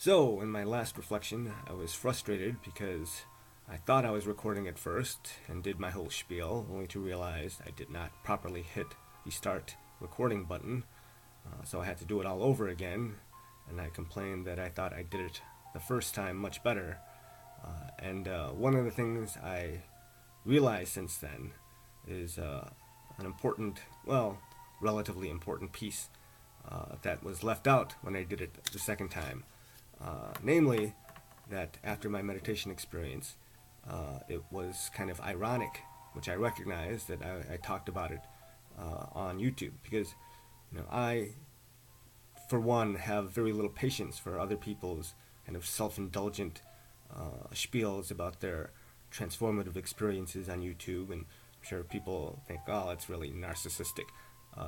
So, in my last reflection, I was frustrated because I thought I was recording at first and did my whole spiel, only to realize I did not properly hit the start recording button. So I had to do it all over again, and I complained that I thought I did it the first time much better. And one of the things I realized since then is an important, well, relatively important piece that was left out when I did it the second time. Namely, that after my meditation experience, it was kind of ironic, which I recognized that I talked about it on YouTube because, I, for one, have very little patience for other people's kind of self-indulgent spiels about their transformative experiences on YouTube, and I'm sure people think, oh, it's really narcissistic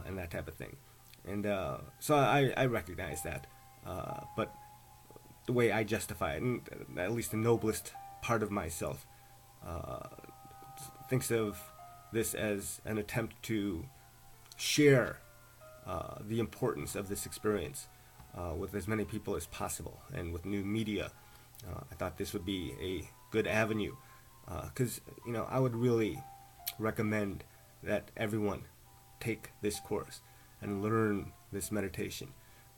and that type of thing. And so I recognize that, but the way I justify it, and at least the noblest part of myself, uh, thinks of this as an attempt to share the importance of this experience with as many people as possible, and with new media. I thought this would be a good avenue because I would really recommend that everyone take this course and learn this meditation.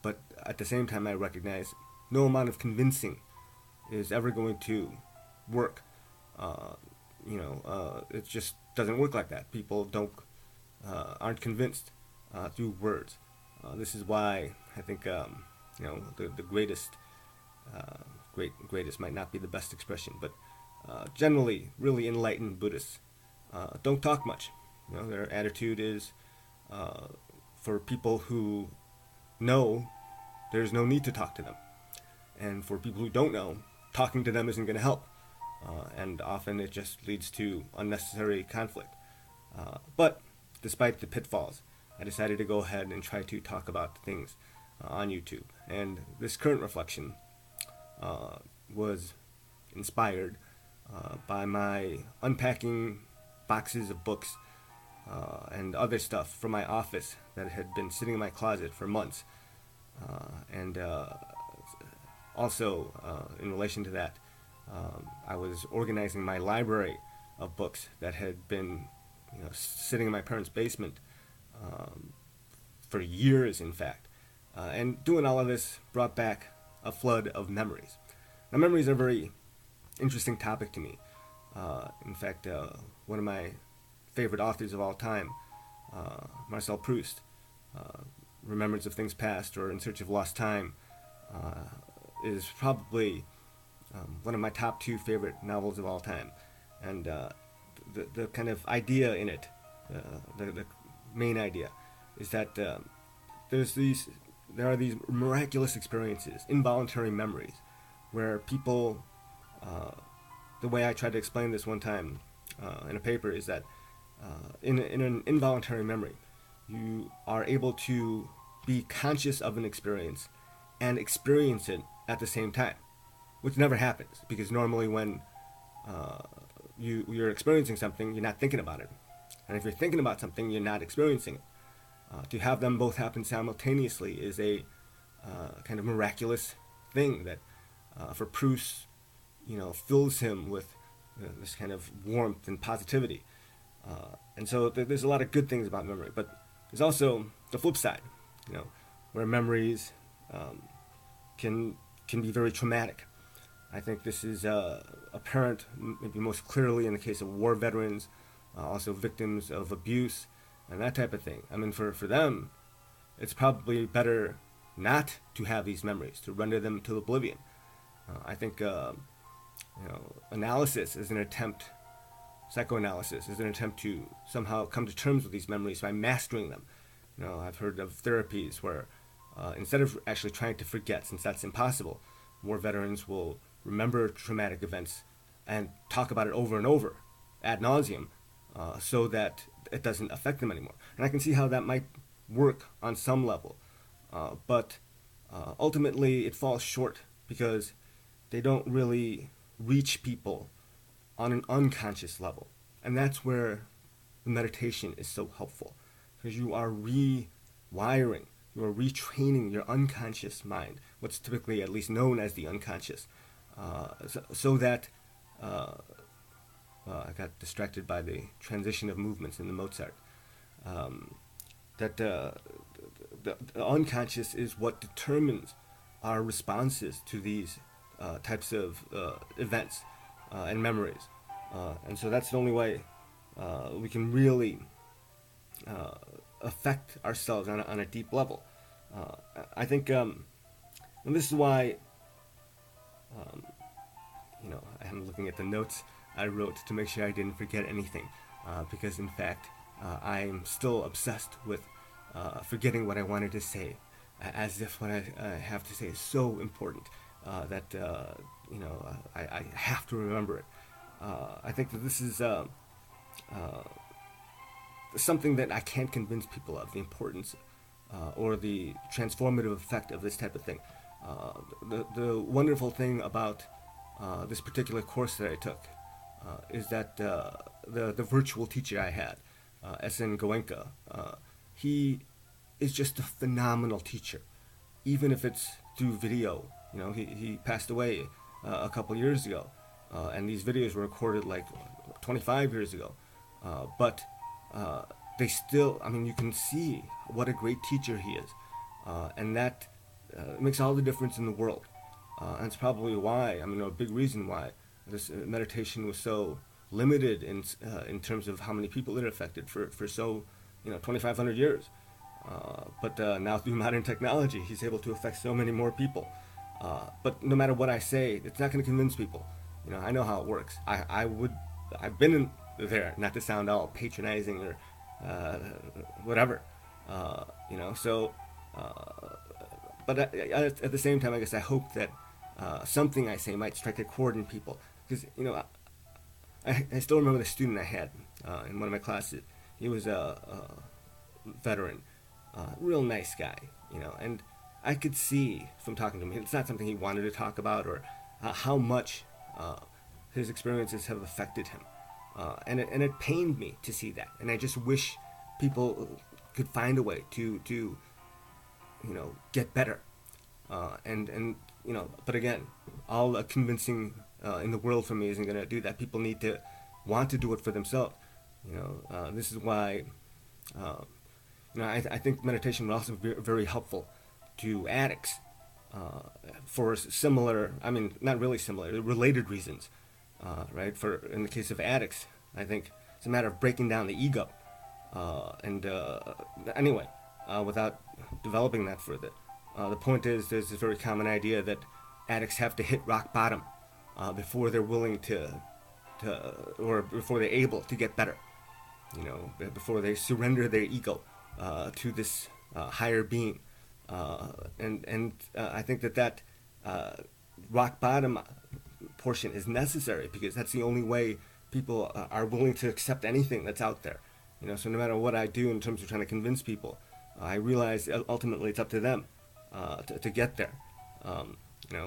But at the same time, I recognize no amount of convincing is ever going to work. Uh, it just doesn't work like that. People don't aren't convinced through words. This is why I think the greatest greatest might not be the best expression, but generally really enlightened Buddhists don't talk much. Their attitude is for people who know there's no need to talk to them, and for people who don't know, talking to them isn't going to help, and often it just leads to unnecessary conflict. But despite the pitfalls, I decided to go ahead and try to talk about things on YouTube. And this current reflection was inspired by my unpacking boxes of books and other stuff from my office that had been sitting in my closet for months. And also, in relation to that, I was organizing my library of books that had been sitting in my parents' basement um, for years, in fact. And doing all of this brought back a flood of memories. Now, memories are a very interesting topic to me. In fact, one of my favorite authors of all time, Marcel Proust, Remembrance of Things Past or In Search of Lost Time, is probably one of my top two favorite novels of all time. And the kind of idea in it, the main idea, is that there are these miraculous experiences, involuntary memories, where people, the way I tried to explain this one time in a paper is that in an involuntary memory, you are able to be conscious of an experience and experience it at the same time, which never happens because normally when you're experiencing something, you're not thinking about it, and if you're thinking about something, you're not experiencing it. To have them both happen simultaneously is a kind of miraculous thing that, for Proust, fills him with this kind of warmth and positivity. And so there's a lot of good things about memory, but there's also the flip side, where memories can be very traumatic. I think this is apparent maybe most clearly in the case of war veterans, also victims of abuse and that type of thing. I mean, for them, it's probably better not to have these memories, to render them to oblivion. I think analysis is an attempt, psychoanalysis is an attempt to somehow come to terms with these memories by mastering them. I've heard of therapies where instead of actually trying to forget, since that's impossible, war veterans will remember traumatic events and talk about it over and over, ad nauseum, so that it doesn't affect them anymore. And I can see how that might work on some level, but ultimately it falls short because they don't really reach people on an unconscious level. And that's where the meditation is so helpful, because you are rewiring You are retraining your unconscious mind, what's typically at least known as the unconscious, so that I got distracted by the transition of movements in the Mozart. That the unconscious is what determines our responses to these types of events and memories. And so that's the only way we can really affect ourselves on a deep level. I think, and this is why, I'm looking at the notes I wrote to make sure I didn't forget anything, because in fact, I'm still obsessed with forgetting what I wanted to say, as if what I have to say is so important that I have to remember it. I think that this is something that I can't convince people of, the importance or the transformative effect of this type of thing. The wonderful thing about this particular course that I took is that the virtual teacher I had, SN Goenka, he is just a phenomenal teacher, even if it's through video. He passed away a couple years ago, and these videos were recorded like 25 years ago. But they still, you can see what a great teacher he is, and that makes all the difference in the world. And it's probably why, a big reason why this meditation was so limited in terms of how many people it affected for so 2,500 years. But now through modern technology, he's able to affect so many more people. But no matter what I say, it's not going to convince people. I know how it works. I've been in there, not to sound all patronizing or whatever. But at the same time, I guess I hope that something I say might strike a chord in people. Because, I still remember the student I had in one of my classes. He was a veteran, real nice guy, and I could see from talking to him, it's not something he wanted to talk about, or how much his experiences have affected him. And it pained me to see that. And I just wish people could find a way to get better. But again, all the convincing in the world for me isn't going to do that. People need to want to do it for themselves. This is why, I think meditation would also be very helpful to addicts for similar, not really similar, related reasons, right? For in the case of addicts, I think it's a matter of breaking down the ego. Anyway, without developing that further, the point is there's this very common idea that addicts have to hit rock bottom before they're willing or before they're able to get better. Before they surrender their ego to this higher being. I think that rock bottom portion is necessary, because that's the only way people are willing to accept anything that's out there. So no matter what I do in terms of trying to convince people, I realize ultimately it's up to them to get there.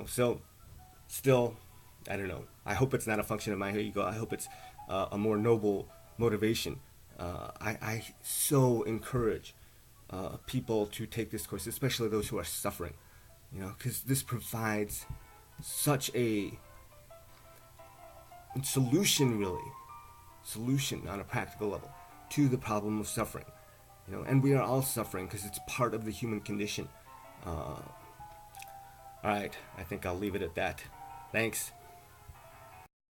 So still, I don't know. I hope it's not a function of my ego. I hope it's a more noble motivation. I so encourage people to take this course, especially those who are suffering, because this provides such a solution on a practical level to the problem of suffering. And we are all suffering because it's part of the human condition. All right, I think I'll leave it at that. Thanks.